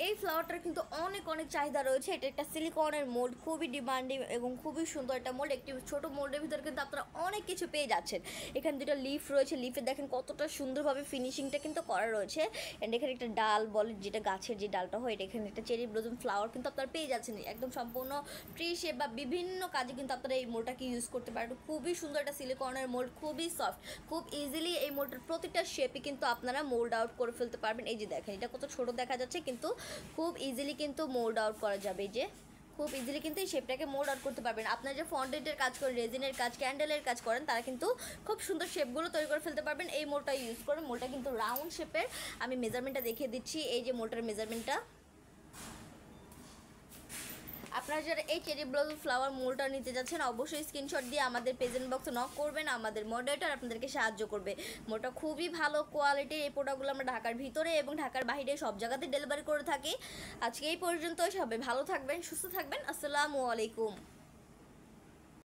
এই ফ্লাওয়ারটার কিন্তু অনেক অনেক চাহিদা রয়েছে। এটা একটা সিলিকনের মোল্ড, খুবই ডিমান্ডিং এবং খুবই সুন্দর একটা মোল্ড। একটি ছোট মোল্ডের ভিতরে কিন্তু আপনারা অনেক কিছু পেয়ে যাচ্ছেন। এখানে দুটো লিফ রয়েছে, লিফে দেখেন কতটা সুন্দরভাবে ফিনিশিংটা কিন্তু করা রয়েছে। অ্যান্ড এখানে একটা ডাল বলে, যেটা গাছের যে ডালটা হয়, এটা এখানে একটা চেরি ব্লজম ফ্লাওয়ার কিন্তু আপনারা পেয়ে যাচ্ছেন। একদম সম্পূর্ণ ট্রি শেপ বা বিভিন্ন কাজে কিন্তু আপনারা এই মোল্ডটাকে ইউজ করতে পারেন। খুবই সুন্দর একটা সিলিকনের মোল্ড, খুবই সফট, খুব ইজিলি এই মোল্ডের প্রতিটা শেপই কিন্তু আপনারা মোল্ড আউট করে ফেলতে পারবেন। এই যে দেখেন এটা কত ছোট দেখা যাচ্ছে, কিন্তু খুব ইজিলি কিন্তু মোল্ড আউট করা যাবে। এই যে খুব ইজিলি কিন্তু এই শেপটাকে মোল্ড আউট করতে পারবেন। আপনারা যে ফন্ডেন্টের কাজ করেন, রেজিনের কাজ, ক্যান্ডেলের কাজ করেন, তারা কিন্তু খুব সুন্দর শেপগুলো তৈরি করে ফেলতে পারবেন এই মোল্ডটা ইউজ করে। মোল্ডটা কিন্তু রাউন্ড শেপের। আমি মেজারমেন্টটা দেখিয়ে দিচ্ছি। এই যে মোল্ডটার মেজারমেন্টটা। আপনারা যারা এই চেরি ব্লজম ফ্লাওয়ার মোল্ডটা নিতে যাচ্ছেন, অবশ্যই স্ক্রিনশট দিয়ে আমাদের প্রেজেন্ট বক্সে নক করবেন। আমাদের মডারেটর আপনাদেরকে সাহায্য করবে। মোলটা খুবই ভালো কোয়ালিটির। এই প্রোডাক্টগুলো আমরা ঢাকার ভিতরে এবং ঢাকার বাইরে সব জায়গাতে ডেলিভারি করে থাকি। আজকে এই পর্যন্ত, সবাই ভালো থাকবেন, সুস্থ থাকবেন। আসসালামু আলাইকুম।